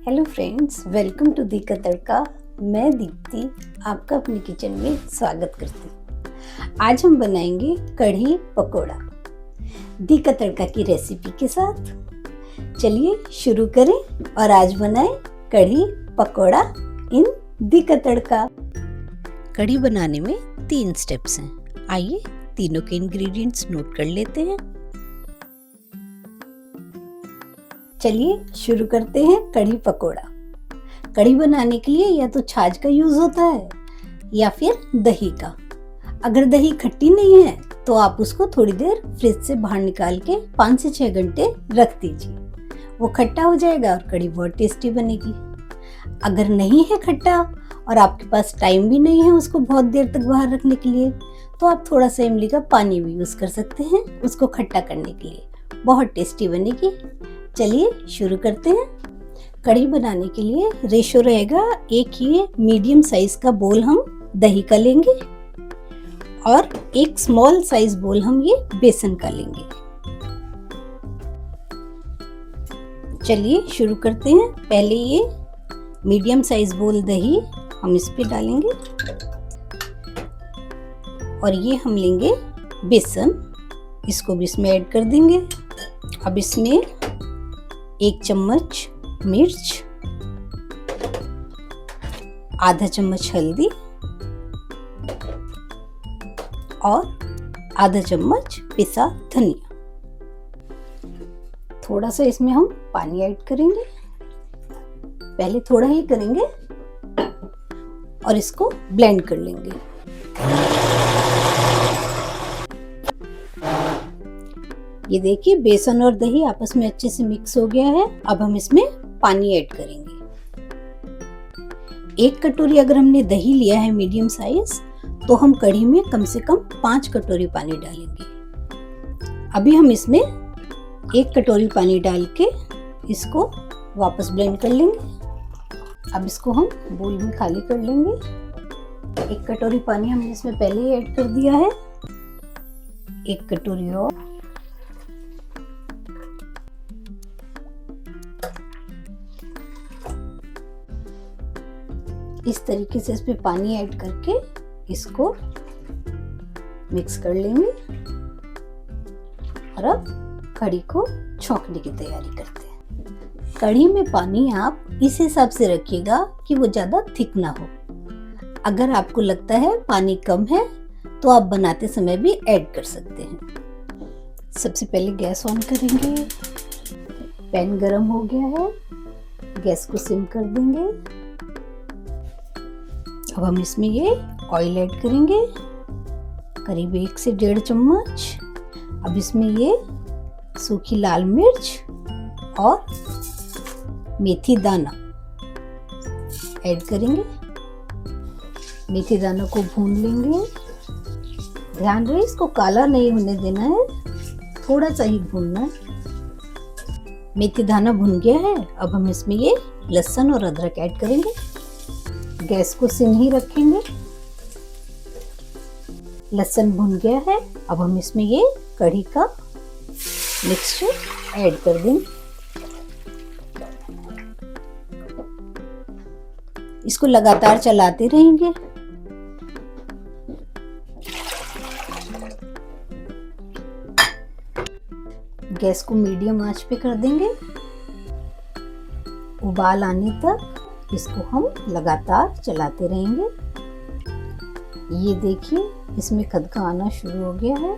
Hello friends, welcome to Di ka Tadka. मैं दीप्ति आपका अपने किचन में स्वागत करती हूँ। आज हम बनाएंगे कढ़ी पकोड़ा दी का तड़का की रेसिपी के साथ। चलिए शुरू करें और आज बनाएं कढ़ी पकोड़ा इन दी का तड़का। कढ़ी बनाने में 3 स्टेप्स हैं। आइए तीनों के इंग्रेडिएंट्स नोट कर लेते हैं। चलिए शुरू करते हैं कढ़ी पकोड़ा। कढ़ी बनाने के लिए या तो छाछ का यूज होता है या फिर दही का। अगर दही खट्टी नहीं है तो आप उसको थोड़ी देर फ्रिज से बाहर निकाल के 5 से 6 घंटे रख दीजिए। वो खट्टा हो जाएगा और कढ़ी बहुत टेस्टी बनेगी। अगर नहीं है खट्टा और आपके पास टाइम भी नहीं है उसको बहुत देर तक बाहर रखने के लिए, तो आप थोड़ा सा इमली का पानी भी यूज कर सकते हैं उसको खट्टा करने के लिए। बहुत टेस्टी बनेगी। चलिए शुरू करते हैं। कढ़ी बनाने के लिए रेशो रहेगा, एक ये मीडियम साइज का बोल हम दही का लेंगे और एक स्मॉल साइज बोल हम ये बेसन का लेंगे। चलिए शुरू करते हैं। पहले ये मीडियम साइज बोल दही हम इस पे डालेंगे और ये हम लेंगे बेसन, इसको भी इसमें ऐड कर देंगे। अब इसमें 1 चम्मच मिर्च, आधा चम्मच हल्दी और आधा चम्मच पिसा धनिया। थोड़ा सा इसमें हम पानी ऐड करेंगे। पहले थोड़ा ही करेंगे और इसको ब्लेंड कर लेंगे। ये देखिए बेसन और दही आपस में अच्छे से मिक्स हो गया है। अब हम इसमें पानी ऐड करेंगे। 1 कटोरी अगर हमने दही लिया है मीडियम साइज, तो हम कढ़ी में कम से कम 5 कटोरी पानी डालेंगे। अभी हम इसमें 1 कटोरी पानी डाल के इसको वापस ब्लेंड कर लेंगे। अब इसको हम बोल में खाली कर लेंगे। 1 कटोरी पानी हमने इसमें पहले ही ऐड कर दिया है। 1 कटोरी और। इस तरीके से इसमें पानी ऐड करके इसको मिक्स कर लेंगे और अब कढ़ी को छौंकने की तैयारी करते हैं। कढ़ी में पानी आप इस हिसाब से रखिएगा कि वो ज्यादा थिक ना हो। अगर आपको लगता है पानी कम है तो आप बनाते समय भी ऐड कर सकते हैं। सबसे पहले गैस ऑन करेंगे। पैन गरम हो गया है, गैस को सिम कर देंगे। अब हम इसमें ये ऑयल ऐड करेंगे, करीब 1 से 1.5 चम्मच। अब इसमें ये सूखी लाल मिर्च और मेथी दाना ऐड करेंगे। मेथी दाना को भून लेंगे। ध्यान रहे इसको काला नहीं होने देना है, थोड़ा सा ही भूनना है। मेथी दाना भुन गया है। अब हम इसमें ये लहसुन और अदरक ऐड करेंगे। गैस को सिम ही रखेंगे। लहसुन भुन गया है। अब हम इसमें ये कढ़ी का मिक्सचर ऐड कर देंगे। इसको लगातार चलाते रहेंगे। गैस को मीडियम आंच पे कर देंगे। उबाल आने तक इसको हम लगातार चलाते रहेंगे। ये देखिए इसमें खदका आना शुरू हो गया है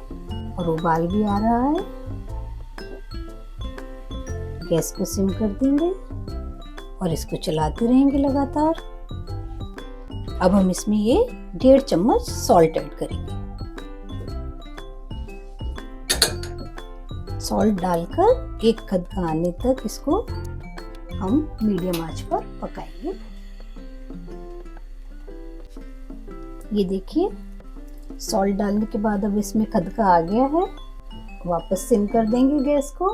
और उबाल भी आ रहा है। गैस को सिम कर देंगे और इसको चलाते रहेंगे लगातार। अब हम इसमें ये 1.5 चम्मच सॉल्ट ऐड करेंगे। सॉल्ट डालकर एक खदका आने तक इसको हम मीडियम आंच पर पकाएंगे। ये देखिए सॉल्ट डालने के बाद अब इसमें खदका आ गया है। वापस सिम कर देंगे गैस को।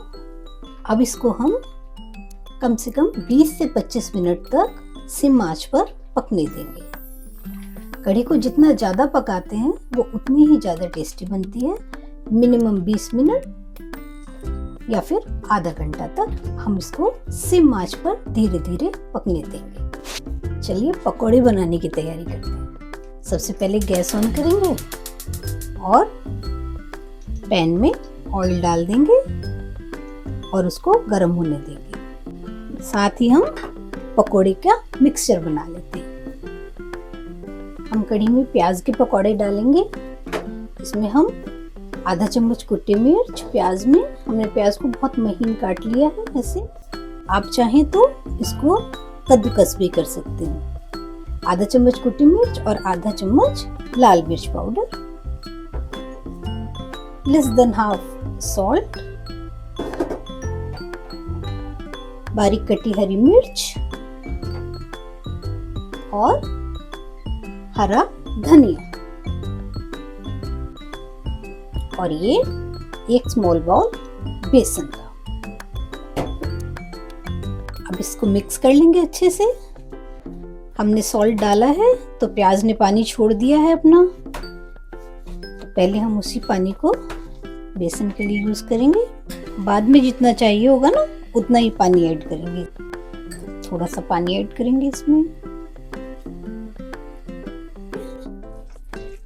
अब इसको हम कम से कम 20 से 25 मिनट तक सिम आंच पर पकने देंगे। कढ़ी को जितना ज़्यादा पकाते हैं वो उतनी ही ज़्यादा टेस्टी बनती है। मिनिमम 20 मिनट या फिर आधा घंटा तक हम इसको सिम आंच पर धीरे धीरे पकने देंगे। चलिए पकौड़े बनाने की तैयारी करते हैं। सबसे पहले गैस ऑन करेंगे और पैन में ऑयल डाल देंगे और उसको गर्म होने देंगे। साथ ही हम पकौड़े का मिक्सचर बना लेते हैं। हम कढ़ी में प्याज के पकौड़े डालेंगे। इसमें हम आधा चम्मच कुटी मिर्च, प्याज में हमने प्याज को बहुत महीन काट लिया है। ऐसे आप चाहें तो इसको कद्दूकस भी कर सकते हैं। आधा चम्मच कुटी मिर्च और आधा चम्मच लाल मिर्च powder, less than half salt, बारीक कटी हरी मिर्च और हरा धनिया, और ये एक स्मॉल बाउल बेसन का। अब इसको मिक्स कर लेंगे अच्छे से। हमने सॉल्ट डाला है तो प्याज ने पानी छोड़ दिया है अपना, तो पहले हम उसी पानी को बेसन के लिए यूज करेंगे। बाद में जितना चाहिए होगा ना उतना ही पानी ऐड करेंगे। थोड़ा सा पानी ऐड करेंगे इसमें।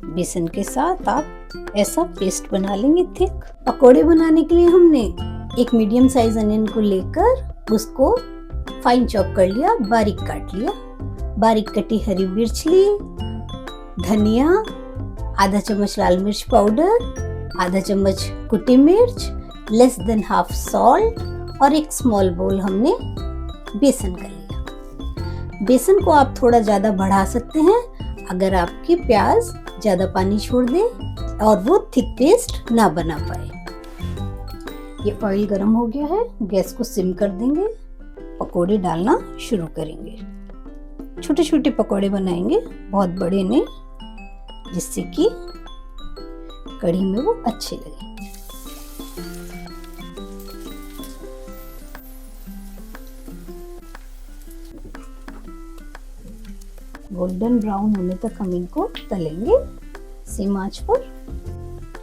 बेसन के साथ आप ऐसा पेस्ट बना लेंगे थिक। पकोड़े बनाने के लिए हमने एक मीडियम साइज अनियन को लेकर उसको फाइन चॉप कर लिया, बारीक काट लिया। बारीक कटी हरी मिर्च ली, धनिया, आधा चम्मच लाल मिर्च पाउडर, आधा चम्मच कुटी मिर्च, लेस देन हाफ सॉल्ट और एक स्मॉल बाउल हमने बेसन का लिया। बेसन को आप थोड़ा ज्यादा बढ़ा सकते हैं अगर आपकी प्याज ज्यादा पानी छोड़ दे और वो थिक पेस्ट ना बना पाए। ये ऑयल गर्म हो गया है, गैस को सिम कर देंगे। पकोड़े डालना शुरू करेंगे। छोटे छोटे पकोड़े बनाएंगे, बहुत बड़े नहीं, जिससे कि कढ़ी में वो अच्छे लगे। गोल्डन ब्राउन होने तक हम इनको तलेंगे सिम आंच पर।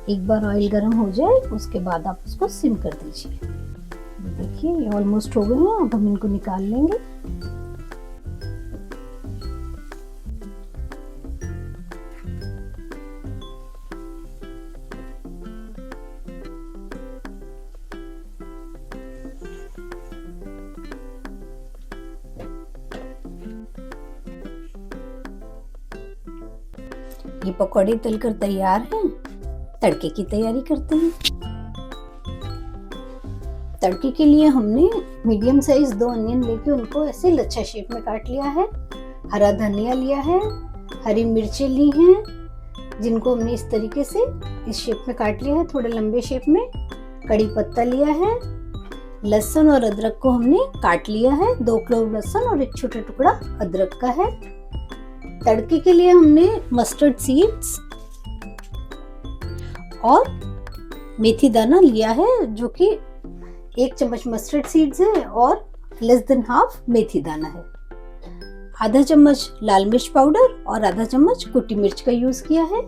एक बार ऑयल गर्म हो जाए उसके बाद आप उसको सिम कर दीजिए। देखिए ये ऑलमोस्ट हो गए हैं। अब हम इनको निकाल लेंगे। ये पकौड़े तलकर तैयार हैं। तड़के की तैयारी करते हैं। तड़के के लिए हमने मीडियम साइज 2 अनियन लेके उनको ऐसे लच्छा शेप में काट लिया है। हरा धनिया लिया है, हरी मिर्चें ली हैं जिनको हमने इस तरीके से इस शेप में काट लिया है, थोड़े लंबे शेप में। कड़ी पत्ता लिया है। लहसुन और अदरक को हमने काट लिया है। 2 क्लोव लहसुन और एक छोटा टुकड़ा अदरक का है। तड़के के लिए हमने मस्टर्ड सीड्स और मेथी दाना लिया है, जो कि 1 चम्मच मस्टर्ड सीड्स है और लेस देन हाफ मेथी दाना है। आधा चम्मच लाल मिर्च पाउडर और आधा चम्मच कुटी मिर्च का यूज किया है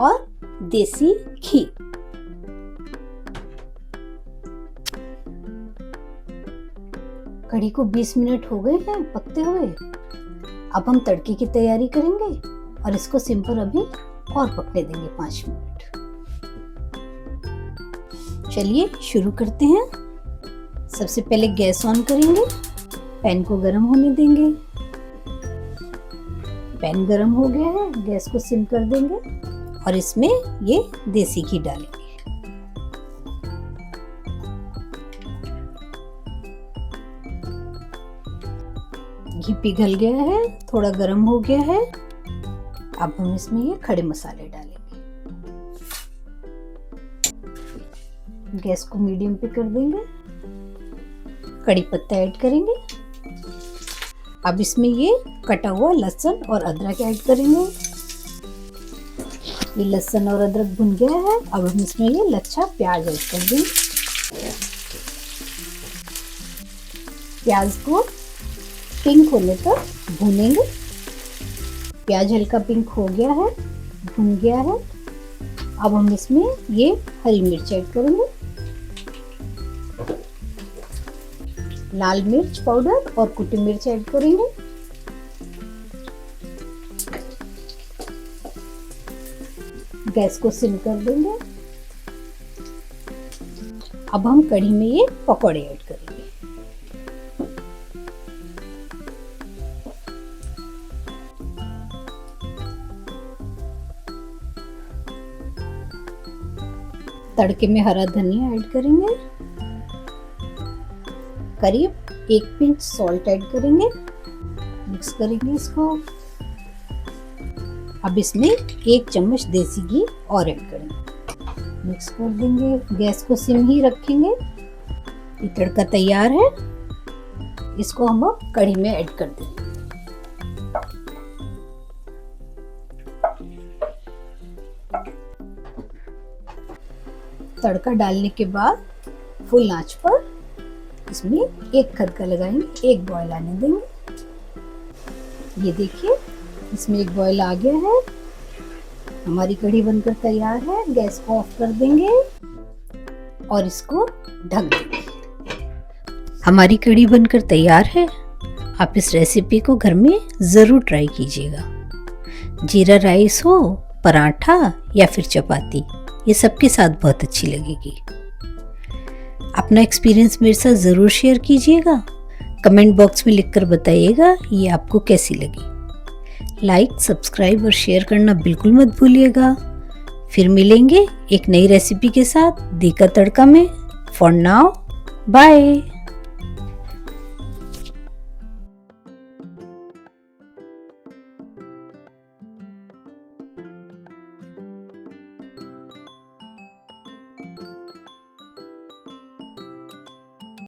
और देसी घी। कढ़ी को 20 मिनट हो गए हैं पकते हुए। अब हम तड़के की तैयारी करेंगे और इसको सिम पर अभी और पकने देंगे 5 मिनट। चलिए शुरू करते हैं। सबसे पहले गैस ऑन करेंगे, पैन को गर्म होने देंगे। पैन गर्म हो गया है, गैस को सिम कर देंगे और इसमें ये देसी घी डालेंगे। घी पिघल गया है, थोड़ा गर्म हो गया है। अब हम इसमें ये खड़े मसाले डालेंगे। गैस को मीडियम पे कर देंगे। कड़ी पत्ता ऐड करेंगे। अब इसमें ये कटा हुआ लहसुन और अदरक ऐड करेंगे। ये लहसुन और अदरक भुन गया है। अब हम इसमें ये लच्छा प्याज ऐड कर देंगे। प्याज को पिंक होने तक भूनेंगे। प्याज हल्का पिंक हो गया है, भुन गया है। अब हम इसमें ये हरी मिर्च ऐड करेंगे। लाल मिर्च पाउडर और कुटी मिर्च ऐड करेंगे। गैस को सिम कर देंगे। अब हम कढ़ी में ये पकौड़े ऐड करेंगे। तड़के में हरा धनिया ऐड करेंगे। करीब 1 पिंच सॉल्ट ऐड करेंगे। मिक्स करेंगे इसको। अब इसमें 1 चम्मच देसी घी और ऐड करेंगे। मिक्स कर देंगे। गैस को सिम ही रखेंगे। ये तड़का तैयार है। इसको हम अब कढ़ी में ऐड कर देंगे। तड़का डालने के बाद फुल आंच पर इसमें एक खदका लगाएंगे, 1 बॉयल आने देंगे। ये देखिए इसमें 1 बॉयल आ गया है। हमारी कढ़ी बनकर तैयार है। गैस को ऑफ कर देंगे और इसको ढक देंगे। हमारी कढ़ी बनकर तैयार है। आप इस रेसिपी को घर में ज़रूर ट्राई कीजिएगा। जीरा राइस हो, पराठा या फिर चपाती, ये सबके साथ बहुत अच्छी लगेगी। अपना एक्सपीरियंस मेरे साथ ज़रूर शेयर कीजिएगा। कमेंट बॉक्स में लिखकर बताइएगा ये आपको कैसी लगी। लाइक, सब्सक्राइब और शेयर करना बिल्कुल मत भूलिएगा। फिर मिलेंगे एक नई रेसिपी के साथ दी का तड़का में। For now, bye.